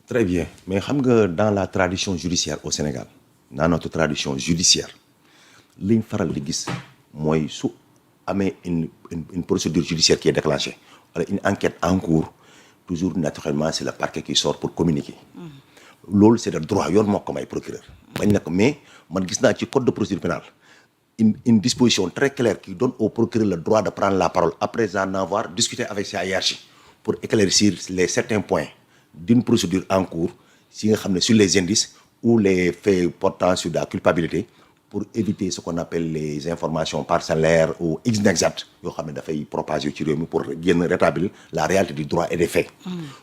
Très bien mais xam nga dans la tradition judiciaire au Sénégal dans notre tradition judiciaire liñ faral di gis mooy su amee une procédure judiciaire qui est déclenchée wala une enquête en cours toujours naturellement c'est le parquet qui sort pour communiquer. loolu c'est le droit yoon moo ko may procureur. bañ na ko mais man gis naa ci code de procédure pénale une disposition très claire qui donne au procureur le droit de prendre la parole après en avoir discuté avec sa hiérarchie pour éclaircir les certains points d'une procédure en cours si nga xam ne sur les indices ou les faits portant sur la culpabilité pour éviter ce qu'on appelle les informations parcellaires ou inexactes yoo xam ne dafay propager ci réew mi pour génn rétablir la réalité du droit et des faits.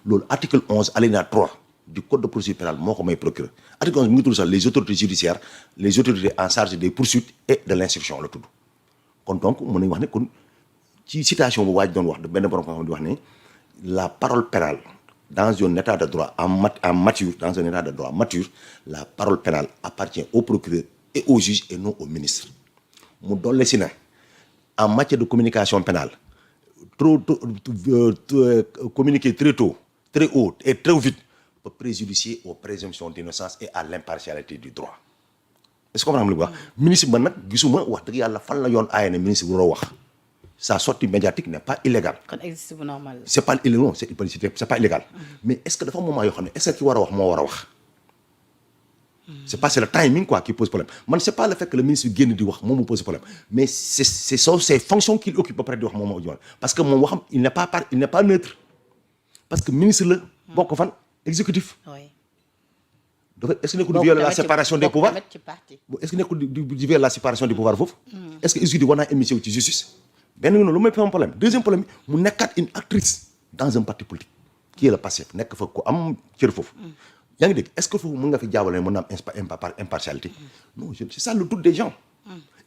loolu article 11 alinéa 3 du code de procédure pénale moo ko may procureur. article 11 mi ngi tudd sax les autorités judiciaires les autorités en charge des poursuites et de l'instruction la tudd kon donc mën nañu wax ne kon ci citation bu waaj doon wax benn borom xam di wax ne la parole pénale dans un état de droit mature dans un état de droit mature la parole pénale appartient au procureur et au juge et non au ministre. mu dolli si ne en matière de communication pénale communiquer très tôt très haut et très vite peut préjudicier aux présomptions d'innocence et à l'impartialité du droit. est-ce que comprendre lu wax ministre ba nag gisuma wax dëgg yàlla fan la yoon aaye ne ministre bu waroo wax sa sortie médiatique n'est pas illégale. kon existe bu normal. c'est pas illégal non c'est pas illégal. mais est-ce que dafa moment yoo xam ne est-ce que ki war a wax moo war a wax. c'est pas c'est le timing quoi qui pose problème man c'est pas le fait que le ministre génn di wax moom mu pose problème mais c'est ces fonctions qu'il occupe ba pare di wax moom moo jox parce que moom waxam il n'est pas neutre parce que ministre la bokk fan exécutif. oui. dafa est-ce que nekkul di violer la séparation des pouvoirs est-ce que nekkul di violer la séparation des pouvoirs foofu. est-ce que exécutif war naa émission ci justice. benn yoon lu may sama problème deuxième problème mu nekkaat une actrice dans un parti politique qui est le Pastef nekk fa ko am cër foofu. yaa ngi dégg est-ce que foofu mën nga fi jaawale mën na am impartialité. non c'est ça le doute des gens.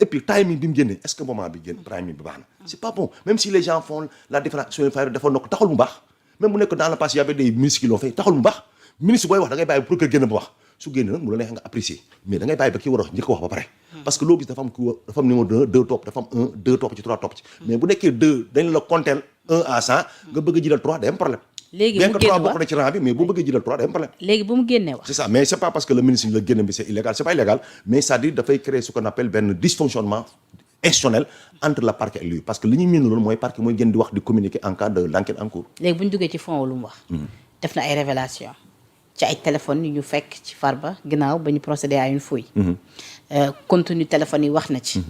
et puis timing bi mu génnee est-ce que moment bi génn timing bi baax na. c'est pas bon même si les gens font la différence sur fay defoon na ko taxul mu baax même mu nekk dans le passé y avait des ministres qui l'ont fait taxul mu baax ministre booy wax da ngay bàyyi procureur génn ba wax su génn nag mu la neex nga apprécier mais da ngay bàyyi ba kii war a wax njëkk a wax ba pare. parce que loo gis dafa am dafa am numéro 2 topp dafa am 1 2 topp ci 3 topp ci. mais bu nekkee 2 dañ la compter 1 à 100 nga bëgg a jëlal 3 day am problème. léegi mu génn wax bokk na ci rang bi mais boo bëggee jëlal 3 day am problème. léegi bu mu génnee wax. c'est ça mais c'est pas parce que le ministre la génn bi c'est illégal c'est pas illégal mais c'est-à-dire dafay créer ce qu'on appelle benn dysfonctionnement institutionnel entre le parquet et lui parce que li ñuy miin loolu mooy parquet mooy gën di wax di communiquer en cas de l'enquête en cours. léegi bu ñu duggee ci fond lu mu wax. def na ay révélations ci ay téléphones yu ñu fekk ci Farba ginnaaw ba ñu procéder à une fouille. contenu téléphone yi wax na ci.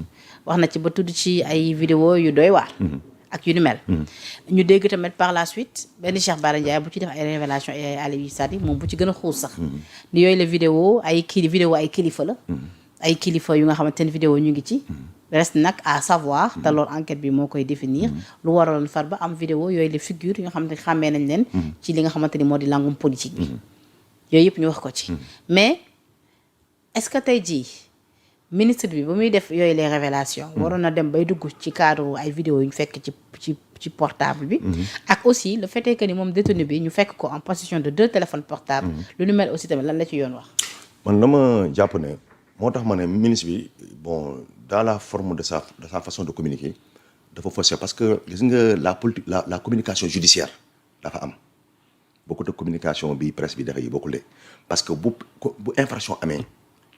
wax na ci ba tudd ci ay vidéo yu doy waar. ak yu ni mel. ñu dégg tamit par la suite benn Cheikh Bara Ndiaye bu ci def ay révélations ay Aliou Sadi moom bu ci gën a xuus sax. ni yooyu la vidéo ay kilifa la. ay kilifa yu nga xamante ne vidéo ñu ngi ci. reste nag à savoir te loolu enquête bi moo koy définir lu waraloon Farba am vidéo yooyu les figures yi nga xamante ne xàmmee nañ leen. ci li nga xamante ni moo di langum politique bi. yooyu yëpp ñu wax ko ci. mais est-ce que tey jii ministre bi ba muy def yooyu les révélations. waroon na dem bay dugg ci cadre ay vidéo yu ñu fekk ci portable bi. ak aussi le fait que ni moom détenu bi ñu fekk ko en possession de 2 téléphones portables. lu nu mel aussi tamit lan la ci yoon wax. man dama jàpp ne moo tax ma ne ministre bi bon dans la forme de sa façon de communiquer dafa forcer parce que gis nga la politique la communication judiciaire dafa am. beaucoup de communication bi presse bi dafay bokkul de parce que bu infraction amee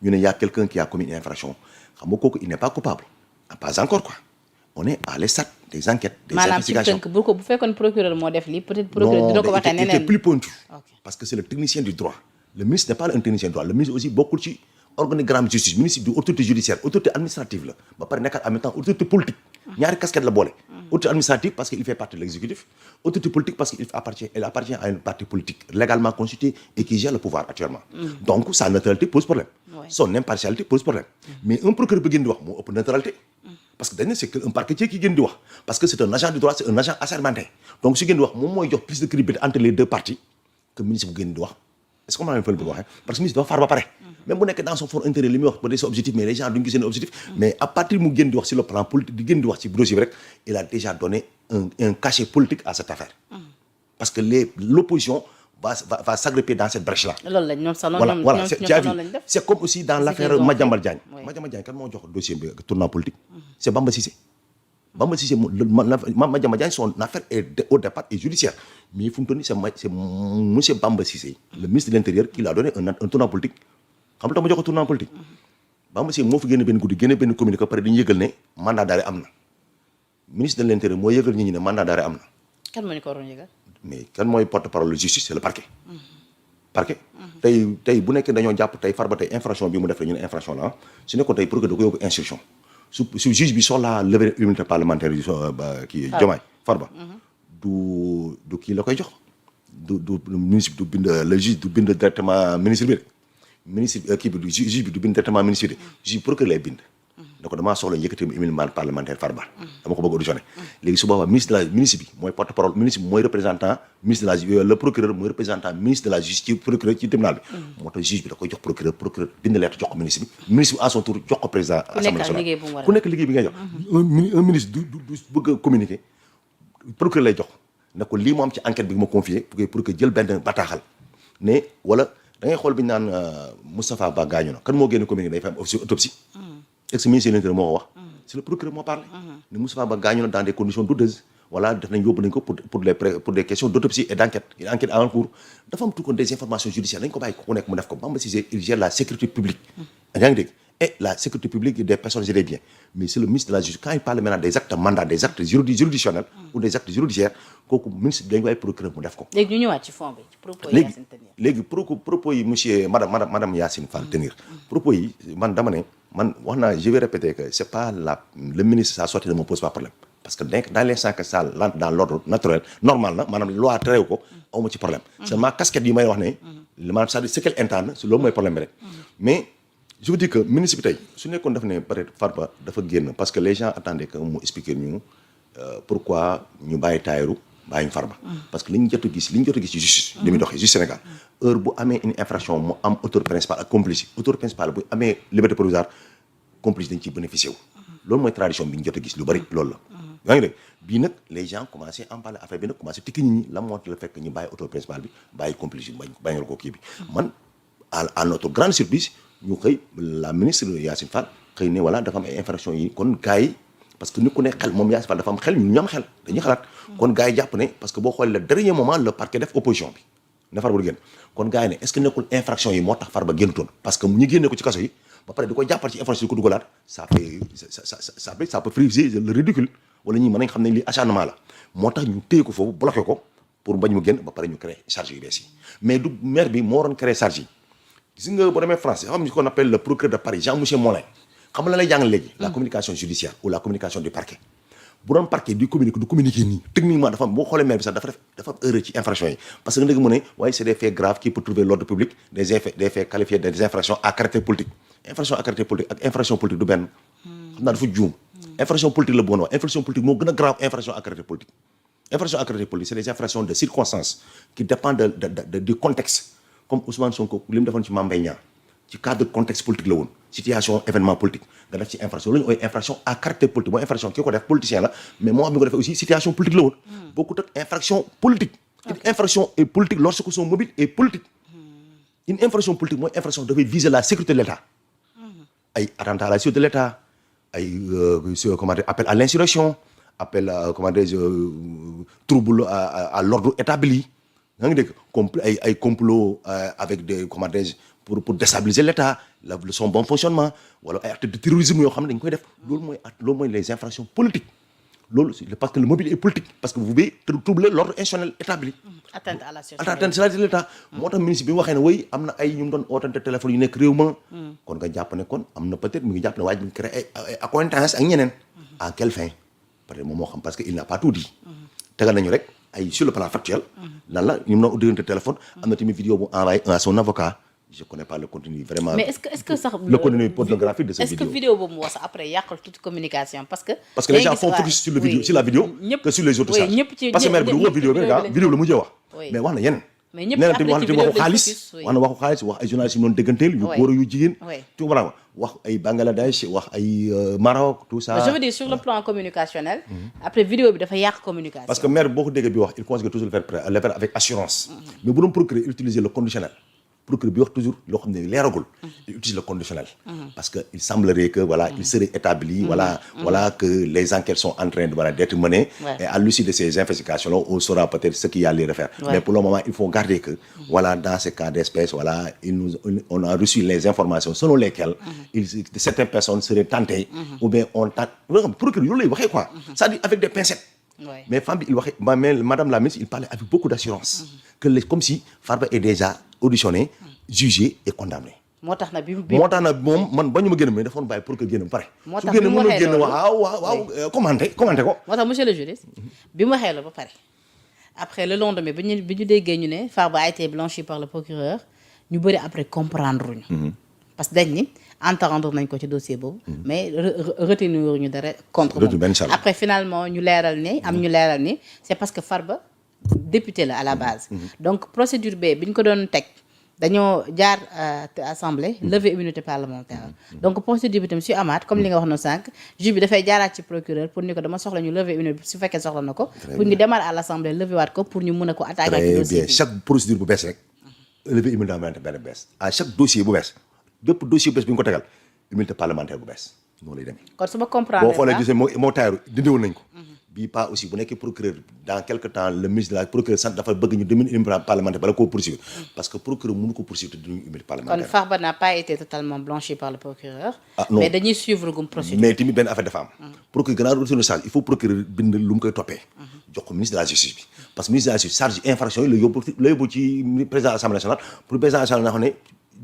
ñu ne y a quelqu'un qui a commis une infraction xam nga kooku il n'est pas coupable pas encore quoi on est à l'estade des enquêtes des investigations maanaam ci tënk bu fekkoon procureur moo def lii peut-être procureur dina ko waxee neneen non plus pointu parce que c'est le technicien du droit le ministre n'est pas un technicien du droit le ministre aussi bokkul ci organigramme justice ministre du autorité judiciaire autorité administrative la ba pare nekkat en même temps autorité politique ñaari casquette la boole autorité administrative parce qu'il fait partie de l'exécutif autorité politique parce qu'il appartient à une partie politique légalement constituée et qui gère le pouvoir actuellement donc sa neutralité pose problème son impartialité pose problème mais un procureur bi gën di wax moo ëpp neutralité parce que dañ ne c'est un parquetier qui gën di wax parce que c'est un agent du droit c'est un agent assermenté donc su gën di wax moom mooy jox plus de crédibilité entre les deux parties que ministre bu gën di wax est-ce que maa ngi fële bi waxee parce que ministre dafa far ba pare même bu nekk dans son fort intérieur li muy wax ba dee sa objectif mais les gens duñu gis seen objectif mais à partir mu gën di wax sur le plan politique di gën di wax ci dossier bi rek il a déjà donné un cachet politique à cette affaire parce que l'opposition va s'agripper dans cette brèche là loolu lañ ñoom sax voilà c'est comme aussi dans l'affaire Madiambal Diagne Madiambal Diagne kan moo jox dossier bi tournant politique c'est Bamba Cissé Madiambal Diagne son affaire est au départ est judiciaire mais fu mu toll nii c'est monsieur Bamba Cissé le ministre de l'Intérieur qui l'a donné un tournant politique xam nga tax ma jox ko tournant politique Bamba Cissé moo fi génne benn guddi génne benn communiqué pare dañu yëgal ne mandat d'arrêt am na ministre de l'Intérieur moo yëgal ñi ne mandat d'arrêt am na. kan moo ñu ko waroon yëgal. mais kan mooy porte-parole de justice c'est le parquet. parquet tey bu nekkee dañoo jàpp tey Farba tey infraction bi mu def la ñu ne infraction la su nekkoon tey procureur da ko yóbbu instruction su juge bi soxlaa lever immunité parlementaire yi kii Diomaye Farba du kii la koy jox du ministre bi du bind le juge du bind directement ministre bi ministre kii bi du juge bi du bind directement ministre bi juge procureur lay bind da ko damaa soxla yëkkati immunité parlementaire Farba dama ko bëgg auditionné léegi su boobaa ministre bi mooy porte-parole ministre bi mooy représentant ministre de la le procureur mooy représentant ministre de la justice ci procureur ci tribunal bi moo tax juge bi da koy jox procureur bind lettre jox ko ministre bi à son tour jox ko président assemblée nationale ku nekk liggéey bi ngay jox un ministre du bëgg a communiquer procureur lay jox ne ko lii mu am ci enquête bi ma confié pour que jël benn bataaxal ne wala da ngay xool bi ñu naan Moustapha Ba gaañu na kan moo génn communiqué day fa am autopsie ex-ministre de l'Intérieur moo ko wax c'est le procureur moo parlé ne Moustapha Ba gaañu na dans des conditions douteuses voilà def nañ yóbbu nañ ko pour des questions d'autopsie et d'enquête une enquête en cours dafa am tout kon des informations judiciaires dañ ko bàyyi ku nekk mu def ko Bamba Cissé il gère la sécurité publique yaa ngi dégg et la sécurité publique des personnes et des biens mais c'est le ministre de la justice quand il parle maintenant des actes de mandat des actes juridictionnels ou des actes judiciaires kooku ministre bi dañ ko bàyyi procureur mu def ko léegi ñu ñëwaat ci fond bi ci propos yi Yacine tenir léegi propos yi monsieur madame Yacine Fall tenir propos yi man dama ne man wax naa je vais répéter que c'est pas le ministre sa sortie ne me pose pas problème parce que dans l'instant que ça rentre dans l'ordre naturel normal na maanaam loi terew ko awma ci problème seulement casquette yi may wax ne maanaam c'est-à-dire ce qu'elle interne loolu mooy problème bi rek mais je veux dire que ministre bi tey su nekkoon daf ne peut-être Farba dafa génn parce que les gens attendaient que mu expliquer ñu pourquoi ñu bàyyi Tahirou bàyyi ñu Farba parce que li ñu jot a gis ci justice li muy doxee justice Sénégal heure bu amee une infraction mu am auteur principal ak complice auteur principal bu amee liberté provisoire complice dañ ciy bénéficier wu loolu mooy tradition bi ñu jot a gis lu bari loolu la yaa ngi dégg bii nag les gens commencé en parler affaire bi nag commencé tikki nit ñi la moo la fekk ñu bàyyi auteur principal bi bàyyi complice bi bañal ko kii bi man à notre grande surprise ñu xëy la ministre Yacine Fall xëy ne voilà dafa am ay infractions yi kon gars yi parce que nit ku ne xel moom Yacine Fall dafa am xel ñun ñu am xel dañuy xalaat kon gars yi jàpp ne parce que boo xoolee le dernier moment le parquet def opposition bi ne Farba du génn kon gars yi ne est-ce que nekkul infraction yi moo tax Farba génnutoon parce que ñu génne ko ci kaso yi ba pare di ko jàppal ci infraction yi ko dugalaat ça peut friser le ridicule wala ñi mën nañ xam ne lii acharnement la moo tax ñu téye ko foofu bloqué ko pour bañ mu génn ba pare ñu créé charge yu bees yi mais du maire bi moo doon créé charge yi gis nga boo demee France xam nga qu'on appelle le procureur de Paris Jean-Michel Molin xam nga la lay jàngal léegi la communication judiciaire ou la communication du parquet bu doon parquet du communiquer nii techniquement dafa am boo xoolee maire bi sax dafa am erreur ci infraction yi parce que nga dégg mu ne waaye c'est des faits graves qui peuvent trouver l'ordre public des faits qualifiés des infractions à caractère politique infraction à caractère politique ak infraction politique du benn xam naa dafa juum infraction politique la bëggoon wax infraction politique moo gën a grave infraction à caractère politique infraction à caractère politique c'est des infractions de circonstances qui dépendent du contexte comme Ousmane Sonko li mu defoon ci Mame Mbaye Niang ci cadre contexte politique la woon situation événement politique nga def ci infraction la ñu ooy infraction à caractère politique mooy infraction ki ko def politicien la mais moo xam ne ko defee aussi situation politique la woon bokkut ak infraction politique une infraction est politique lorsque son mobile est politique une infraction politique mooy infraction dafay viser la sécurité de l'État ay attentat à la sécurité de l'État ay comment dire appel à l'insurrection appel à comment dire trouble à l'ordre établi yaa ngi dégg ay complot avec des comment dire pour déstabiliser l'État son bon fonctionnement wala ay actes de terrorisme yoo xam ne dañ koy def loolu mooy les infractions politiques loolu parce que le mobile est politique parce que vous pouvez troubler l'ordre institutionnel établi. atteinte à la sécurité de l'État moo tax ministre bi mu waxee ne way am na ay ñu doon ootante téléphone yu nekk réew ma kon nga jàpp ne kon am na peut-être mu ngi jàpp ne waaye ñu créé ay accointance ak ñeneen à quelle fin peut-être moom moo xam parce que il n'a pas tout dit tegal nañu rek ay sur le plan factuel lan la ñu doon diggante téléphone am na tamit vidéo bu envoyé à son avocat je connais pas le contenu vraiment. mais est-ce que sax le contenu pornographique de cette vidéo. est-ce que vidéo boobu mu wax sax après yàqal toute communication parce que les gens font focus sur le vidéo sur la vidéo que sur les autres charges parce que maire bi du woo vidéo bi rek vidéo la mujjee wax mais wax na yeneen mais ñëpp nee na tamit wax na tamit waxu xaalis wax na waxu xaalis wax ay journalistes yu doon dégganteel yu góor yu jigéen tu vois wax ay Bangladesh wax ay Maroc tout ça je veux dire sur le plan communicationnel après vidéo bi dafa yàq communication parce que maire boo ko déggee bi wax il considère toujours le faire avec assurance mais bu doon procurer utiliser le conditionnel procureur bi wax toujours loo xam ne leeragul. il utilise le conditionnel. parce que il semblerait que voilà il serait établi voilà que les enquêtes sont en train de d'être menées. et à l'issue de ces investigations là on saura peut-être ce qu'il y a à les refaire. mais pour le moment il faut garder que voilà dans ces cas d'espèce voilà on a reçu les informations selon lesquelles certaines personnes seraient tentées ou bien on tente procureur yow lay waxee quoi. c'est-à-dire avec des pincettes. Ouais. mais femme bi il waxee mais madame la ministre il parlait avec beaucoup d'assurance. comme si Farba est déjà auditionné jugé et condamné. moo tax nag moom man bañu ma génn mais dafa bàyyi pour que génn ba pare. moo tax bi mu waxee loolu waaw commenté ko. moo tax monsieur le juriste bi mu waxee la ba pare après le lendemain bi ñu déggee ñu ne Farba a été blanchi par le procureur ñu bëri après comprendre ñu. parce que dañ ni entendre nañ ko ci dossier boobu. mais retenir ñu dara contre moom. après finalement ñu leeral ni c'est parce que Farba député la à la base. donc procédure bi ñu ko doon teg dañoo jaar assemblée lever immunité parlementaire. donc procédure bi tam su amaat comme li nga wax noonu sànq juge bi dafay jaaraat ci procureur pour ni ko dama soxla ñu lever immunité su fekkee soxla na ko. pour ñu démarrer à l'assemblée lever waat ko pour ñu mën a ko attaquer ak dossier bi. chaque procédure bu bees rek lever immunité parlementaire benn bees à chaque dossier bu bees bépp dossier bu bees bi ñu ko tegal immunité parlementaire bu bees noonu lay demee. kon su ma comprendre boo xoolee gisee moo taayaru dindiwoon nañ ko. bii pas aussi bu nekkee procureur dans quelque temps le ministre de la procureur sant dafa bëgg ñu dominer immunité parlementaire bala koo poursuivre parce que procureur mënu ko poursuivre te duñu immunité parlementaire. kon Farba n'a pas été totalement blanchi par le procureur. non mais dañuy suivre gum procédure. mais tamit benn affaire dafa am. procureur gannaaw retourné charge il faut procureur bind lu mu koy toppee. jox ko ministre de la justice bi parce que ministre de la justice charge infraction yi la yóbbu ci président assemblée nationale pour président assemblée nationale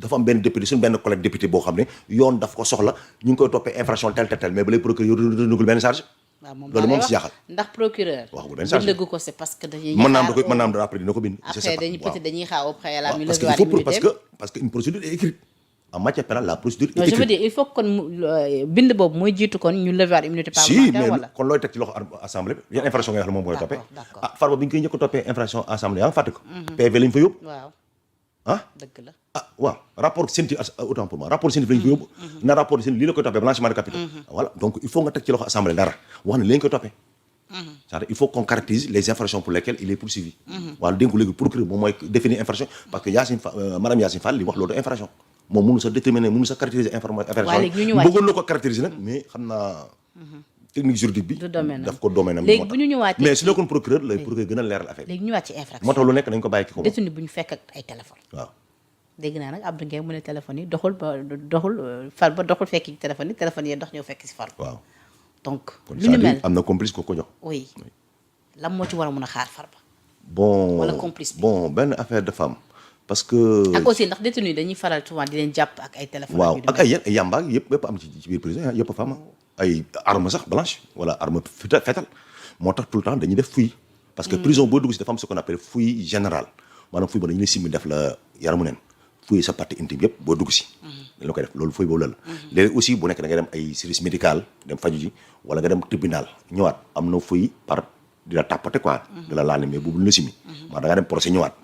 dafa am benn député suñu benn collègue député boo xam ne yoon daf ko soxla ñu ngi koy toppee infraction tel mais ba lay procureur renouvelé benn charge. waaw loolu moom si jaaxal ndax procureur. wax bu benn charge bindagu ko c'est parce que dañuy. mën naa am après dina ko bind. après dañuy xaar au préalable ñu parce que lever il faut immunité parce que une procédure est écrite en matière pénale la procédure est non écrite. je veux dire il faut kon bind boobu mooy jiitu kon ñu lever immunité parlementaire mais wala. kon looy teg ci loxo assemblée bi yan infraction nga xam ne moom mooy toppee. d'accord Farba bi ñu koy njëkk a toppee infraction assemblée yaa ngi fàtte ko. PV lañ fa yóbbu. waaw dëgg la. waaw rapport scientifique autant pour moi rapport scientifique lañ fa yóbbu. na rapport scientifique lii la koy toppee blanchiment de capitaux. voilà donc il faut nga teg ci loxo assemblée dara wax ne li ñu koy toppee. c'est-à-dire il faut qu'on caractérise les infractions pour lesquelles il est poursuivi. waaw dénk ko léegi procureur moom mooy définir infraction parce que madame Yacine Fall li wax loolu infraction moom mënu sa déterminer mënu sa caractériser infraction yi bëggoon na ko caractériser nag mais xam naa technique juridique bi daf ko domaine am léegi bu ñu ñëwaatee mais su nekkoon procureur lay procureur gën a leeral affaire léegi ñëwaat ci infraction moo tax lu nekk dañ ko bàyyi ki ko détenu bu ñu fekk ak ay téléphone waaw dégg naa nag Abdou Nguer mu ne téléphone yi doxul Farba doxul fekk ci téléphone yi dox ñëw fekk si Farba waaw donc kon lu ñu mel am na complice ko jox oui lan moo ci war a mën a xaar Farba bon wala complice bi bon benn affaire de femme parce que ak aussi ndax détenu yi dañuy faral souvent di leen jàpp ak ay téléphone waaw ak ay yamba yëpp am ci biir prison yëpp a fa am ay arme sax blanche wala arme fetal moo tax tout le temps dañuy def fouille parce que prison boo dugg si dafa am ce qu'on appelle fouille générale maanaam fouille boobu dañu lay simmi def la yaramu neen fouille sa partie intime yëpp boo dugg si dañ la koy def loolu fouille boobu la léegi aussi bu nekk da nga dem ay service médical dem faju ji wala nga dem tribunal ñëwaat am na fouille par di la tàppate quoi di la laal mais boobu lu la simmi maa da nga dem procès ñëwaat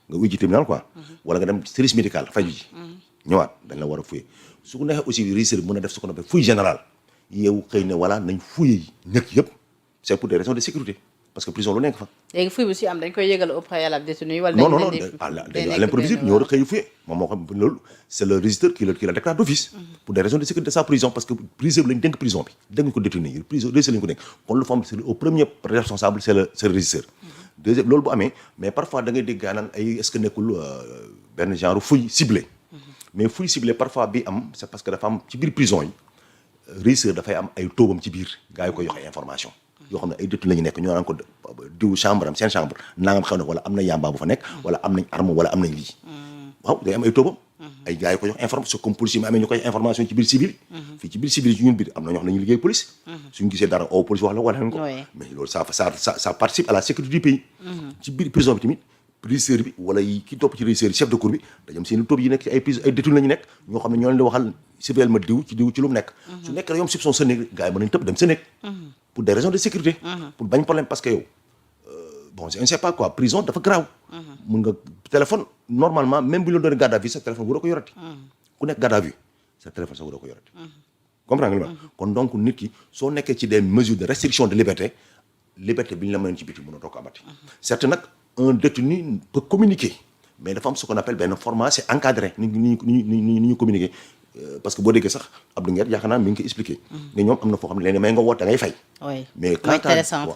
nga uy ji tribunal quoi wala nga dem service médical faju ji ñëwaat dañ la war a fouiller su ko neexee aussi régisseur bi mën a def ce qu'on appelle fouille générale yow xëy na voilà nañ fouiller ñëkk yëpp c'est pour des raisons de sécurité parce que prison lu nekk fa léegi fouille bi si am dañ koy yëgal au préalable détenu yi wala non à l'improviste ñoo war a xëy fouiller moom moo xam loolu c'est le régisseur qui la déclare d'office pour des raisons de sécurité de sa prison parce que prison bi lañ dénk prison bi dénk ko détenu yi prison régisseur lañ ko dénk kon lu fa am au premier responsable c'est le régisseur deuxième loolu bu amee mais parfois da ngay dégg gaa naan ay est-ce que nekkul benn genre fouille ciblée mais fouille ciblée parfois bi am c'est parce que dafa am ci biir prison yi régisseur dafay am ay tóobam ci biir gaa yi koy joxe information yoo xam ne ay détenu la ñu nekk ñoo naan ko diw chambre am seen chambre nangam xew na wala am na yamba bu fa nekk wala am nañ arme wala am nañ lii waaw day am ay tóobam ay gars yi ko jox information comme police yi amee ñu koy information ci biir civil fii ci biir civil yi ci ñun biir am na ñoo xam ne ñu liggéey police suñu gisee dara o police wax la wala ko mais loolu ça participe à la sécurité du pays ci biir prison bi tamit régisseur bi wala ki topp ci régisseur chef de cour bi dañu am seen tóob yi nekk ci ay prison ay détenu la ñu nekk ñoo xam ne ñoo leen di waxal surveiller ma diw ci lu mu nekk su nekk da yom soupçon sa néeg gars yi mën nañu tëb dem sa néeg pour des raisons de sécurité pour bañ problème parce que yow bon je ne sais pas quoi prison dafa graaw mun nga téléphone normalement même bu ñu la doon garde à vue sa téléphone waroo ko yorati ku nekk garde à vue sa téléphone sa waroo ko yorati comprendre nga li ma kon donc nit ki soo nekkee ci des mesures de restriction de liberté bi ñu la mayoon ci biti mënatoo ko amati certes nag un détenu peut communiquer mais dafa am ce qu'on appelle benn format c'est encadré ni ñu communiquer parce que boo déggee sax Abdou Nguer yaakaar naa mi ngi koy expliquer ne ñoom am na foo xam ne léegi may nga woote da ngay fay mais quand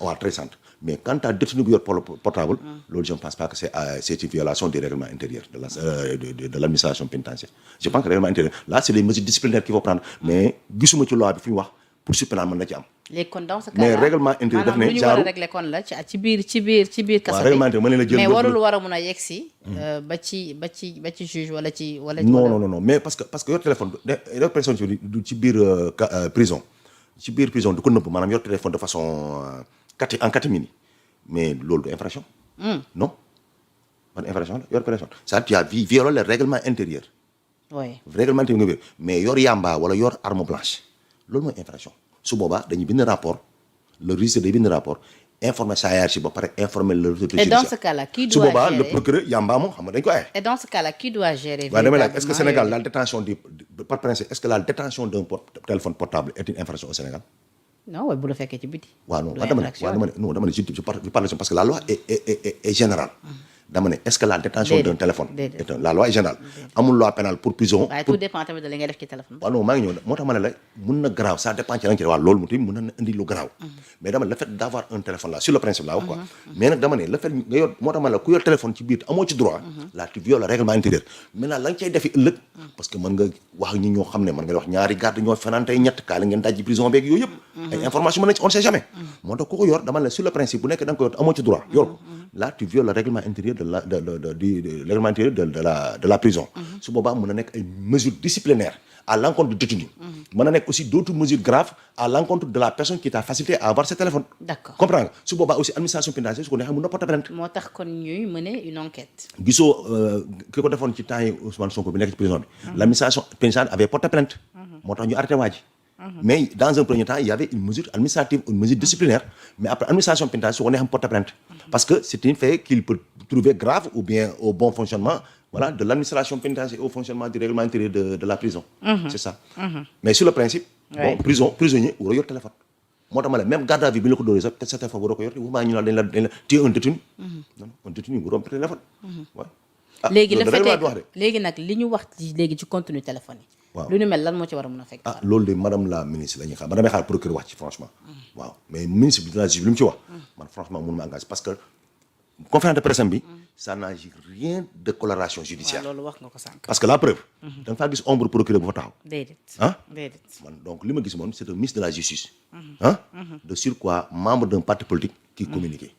waaw très simple mais quand t'as détenu bu yor portable loolu je ne pense pas que c'est une violation du règlement intérieur de l'administration pénitentiaire je pense que règlement intérieur là c'est des mesures disciplinaires qu'il faut prendre mais gisuma ci loi bi fi ñu wax poursuite pénale mën na ci am léegi kon dans ce cas mais règlement intérieur daf ne lu ñu war a régler kon la ci biir kaso règlement intérieur mën na la jël mais warul war a mun a yegsi ba ci juge wala ci non mais parce que yor téléphone yor personne ci biir prison du ko nëbb maanaam yor téléphone de façon en catimini mais loolu du infraction non ban infraction la yor téléphone ça tu as violé le règlement intérieur règlement intérieur nga mais yor yamba wala yor arme blanche loolu mooy infraction su boobaa dañuy bind rapport le registre day bind rapport informer sa hiérarchie ba pare informer le et dans ce cas là qui doit gérer su boobaa le procureur yamba moom xam nga dañ ko aye et dans ce cas là qui doit gérer waaw damay laaj est-ce que Sénégal la détention par principe est-ce que la détention d'un téléphone portable est une infraction au Sénégal non waaye bu la fekkee ci biti non dama ne je parle parce que la loi est générale dama ne est-ce que la détention d'un téléphone la loi est générale amul loi pénale pour prison waaye tout dépend tamit de li ngay def ci téléphone waaw non maa ngi ñëw moo tax ma ne la mun na garaaw ça dépend ci la nga ci waaw loolu mu tamit mun na indi lu garaaw mais dama ne le fait d'avoir un téléphone là sur le principe là wax quoi mais nag dama ne le fait nga yor moo tax ma ne la ku yor téléphone ci biir amoo ci droit là tu violes le règlement intérieur maintenant la nga cay defi ëllëg parce que mën nga wax ñi ñoo xam ne mën nga wax ñaari garde ñoo fanaan tey ñett kaa la ngeen dajji prison beeg yooyu yëpp ay information mën na ci on sait jamais moo tax ku ko yor dama ne sur le principe bu nekk da nga ko yor amoo ci droit yor ko là tu violes le règlement intérieur de la prison su boobaa mën na nekk ay mesures disciplinaires à l'encontre du détenu mën na nekk aussi d'autres mesures graves à l'encontre de la personne qui t'a facilité à avoir ce téléphone d'accord comprends nga su boobaa aussi administration pénitentiaire su ko neexee mën na porter plainte moo tax kon ñuy mener une enquête gisoo ki ko defoon ci temps yi Ousmane Sonko bi nekk ci prison bi l'administration pénitentiaire avait porté plainte moo tax ñu arrêté waa ji mais dans un premier temps il y avait une mesure administrative une mesure disciplinaire mais après administration pénitentiaire su ko neexee porter plainte parce que c'est un fait qu'il peut trouver grave ou bien au bon fonctionnement voilà de l'administration pénitentiaire au fonctionnement du règlement intérieur de la prison c'est ça mais sur le principe bon prisonnier waroo yor téléphone moo tax ma la même garde à vue bi ñu la ko dóoree sax peut-être téléphone waroo ko yor maa ñu dañ la téye un détenu non un détenu waroo téléphone léegi la fekkee léegi nag li ñu wax léegi ci contenu téléphone yi waaw lu ñu mel lan moo ci war a mën a fekk loolu de madame la ministre la ñuy xaar man damay xaar procureur wax ci franchement waaw mais ministre bi de la justice li mu ci wax man franchement mënu ma engagé parce que conférence de presse bi ça n'a rien de coloration judiciaire loolu wax nga ko sànq parce que la preuve da nga faa gis ombre procureur bu fa taxaw déedéet man donc li ma gis moom c'est un ministre de la justice de surcroît membre d'un parti politique qui communiquait